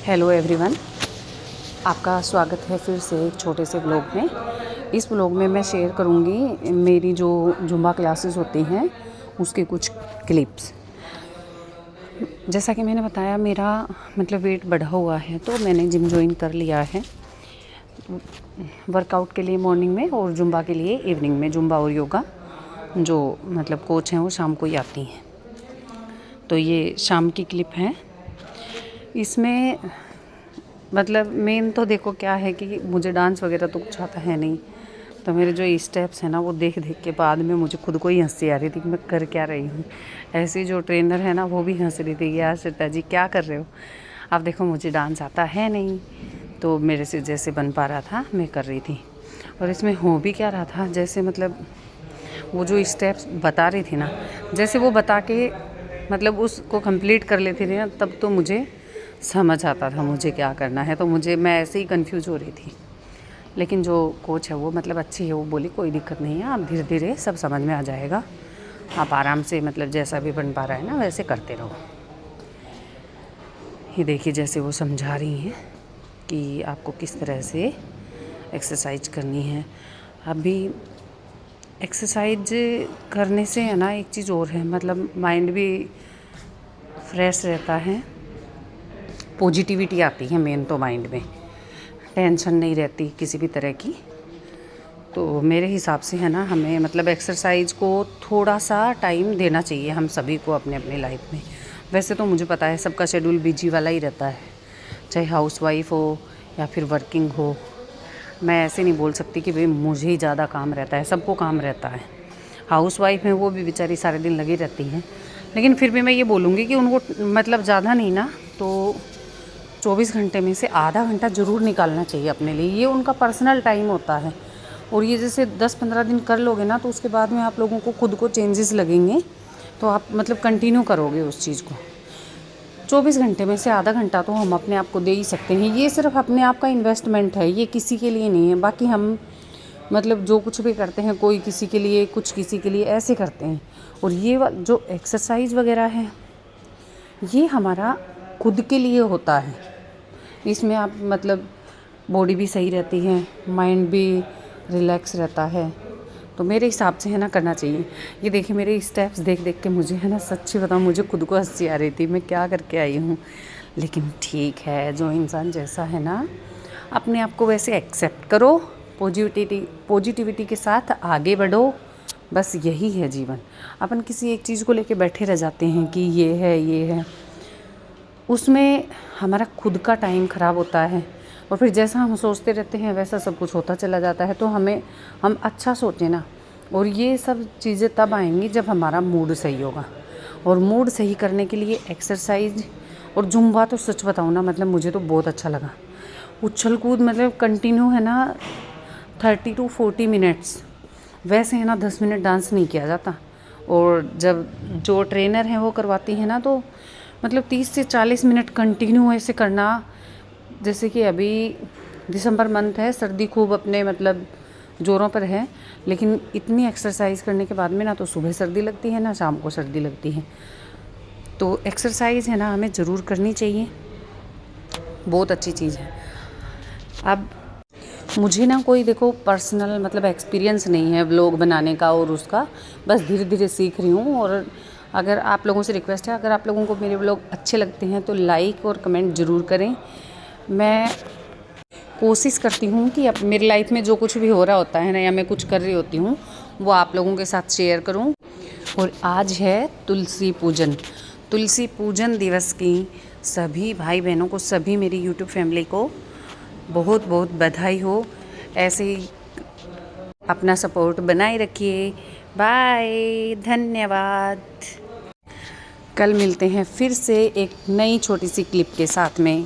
Hello everyone, आपका स्वागत है फिर से एक छोटे से ब्लॉग में। इस ब्लॉग में मैं शेयर करूंगी मेरी जो जुम्बा क्लासेस होती हैं उसके कुछ क्लिप्स। जैसा कि मैंने बताया, मेरा मतलब वेट बढ़ा हुआ है तो मैंने जिम ज्वाइन कर लिया है वर्कआउट के लिए मॉर्निंग में और जुम्बा के लिए इवनिंग में। जुम्बा और योगा जो मतलब कोच हैं वो शाम को ही आती हैं। तो ये शाम की क्लिप है। इसमें मतलब मेन तो देखो क्या है कि मुझे डांस वगैरह तो कुछ आता है नहीं, तो मेरे जो स्टेप्स हैं ना वो देख देख के बाद में मुझे खुद को ही हंसी आ रही थी कि मैं कर क्या रही हूँ। ऐसे जो ट्रेनर है ना वो भी हंस रही थी, यार श्वेता जी क्या कर रहे हो। अब देखो मुझे डांस आता है नहीं, तो मेरे से जैसे बन पा रहा था मैं कर रही थी। और इसमें हो भी क्या रहा था, जैसे मतलब वो जो स्टेप्स बता रही थी ना, जैसे वो बता के मतलब उसको कंप्लीट कर लेती थी ना, तब तो मुझे समझ आता था मुझे क्या करना है। तो मैं ऐसे ही कंफ्यूज हो रही थी। लेकिन जो कोच है वो मतलब अच्छी है, वो बोली कोई दिक्कत नहीं है, आप धीरे धीरे सब समझ में आ जाएगा, आप आराम से मतलब जैसा भी बन पा रहा है ना वैसे करते रहो। ये देखिए जैसे वो समझा रही हैं कि आपको किस तरह से एक्सरसाइज करनी है। अभी एक्सरसाइज करने से है ना एक चीज़ और है, मतलब माइंड भी फ्रेश रहता है, पॉजिटिविटी आती है मेन तो माइंड में, टेंशन नहीं रहती किसी भी तरह की। तो मेरे हिसाब से है ना हमें मतलब एक्सरसाइज को थोड़ा सा टाइम देना चाहिए हम सभी को अपने अपने लाइफ में। वैसे तो मुझे पता है सबका शेड्यूल बिजी वाला ही रहता है, चाहे हाउसवाइफ हो या फिर वर्किंग हो। मैं ऐसे नहीं बोल सकती कि भाई मुझे ही ज़्यादा काम रहता है, सबको काम रहता है। हाउसवाइफ हैं वो भी बेचारी सारे दिन लगी रहती हैं, लेकिन फिर भी मैं ये बोलूँगी कि उनको मतलब ज़्यादा नहीं ना तो 24 घंटे में से आधा घंटा ज़रूर निकालना चाहिए अपने लिए। ये उनका पर्सनल टाइम होता है। और ये जैसे 10-15 दिन कर लोगे ना तो उसके बाद में आप लोगों को खुद को चेंजेस लगेंगे, तो आप मतलब कंटिन्यू करोगे उस चीज़ को। 24 घंटे में से आधा घंटा तो हम अपने आप को दे ही सकते हैं। ये सिर्फ अपने आप का इन्वेस्टमेंट है, ये किसी के लिए नहीं है। बाकी हम मतलब जो कुछ भी करते हैं, कोई किसी के लिए कुछ किसी के लिए ऐसे करते हैं। और ये जो एक्सरसाइज वगैरह है ये हमारा खुद के लिए होता है। इसमें आप मतलब बॉडी भी सही रहती है, माइंड भी रिलैक्स रहता है। तो मेरे हिसाब से है ना करना चाहिए। ये देखिए मेरे स्टेप्स देख देख के मुझे है ना सच्ची बताऊँ मुझे खुद को हंसी आ रही थी, मैं क्या करके आई हूँ। लेकिन ठीक है, जो इंसान जैसा है ना अपने आप को वैसे एक्सेप्ट करो, पॉजिटिविटी के साथ आगे बढ़ो। बस यही है जीवन। अपन किसी एक चीज़ को लेके बैठे रह जाते हैं कि ये है, उसमें हमारा खुद का टाइम ख़राब होता है। और फिर जैसा हम सोचते रहते हैं वैसा सब कुछ होता चला जाता है। तो हम अच्छा सोचें ना। और ये सब चीज़ें तब आएंगी जब हमारा मूड सही होगा। और मूड सही करने के लिए एक्सरसाइज और जुम्बा तो सच बताऊँ ना मतलब मुझे तो बहुत अच्छा लगा। उछल कूद मतलब कंटिन्यू है ना 30 to 40 मिनट्स। वैसे है ना 10 मिनट डांस नहीं किया जाता। और जब जो ट्रेनर हैं वो करवाती हैं ना तो मतलब 30 से 40 मिनट कंटिन्यू ऐसे करना। जैसे कि अभी दिसंबर मंथ है, सर्दी खूब अपने मतलब ज़ोरों पर है, लेकिन इतनी एक्सरसाइज करने के बाद में ना तो सुबह सर्दी लगती है ना शाम को सर्दी लगती है। तो एक्सरसाइज है ना हमें ज़रूर करनी चाहिए, बहुत अच्छी चीज़ है। अब मुझे ना कोई देखो पर्सनल मतलब एक्सपीरियंस नहीं है व्लॉग बनाने का और उसका, बस धीरे धीरे सीख रही हूँ। और अगर आप लोगों से रिक्वेस्ट है, अगर आप लोगों को मेरे व्लॉग अच्छे लगते हैं तो लाइक और कमेंट ज़रूर करें। मैं कोशिश करती हूँ कि अब मेरी लाइफ में जो कुछ भी हो रहा होता है ना या मैं कुछ कर रही होती हूँ वो आप लोगों के साथ शेयर करूँ। और आज है तुलसी पूजन दिवस की सभी भाई बहनों को, सभी मेरी यूट्यूब फैमिली को बहुत बहुत बधाई हो। ऐसे ही अपना सपोर्ट बनाए रखिए। बाय, धन्यवाद। कल मिलते हैं फिर से एक नई छोटी सी क्लिप के साथ में।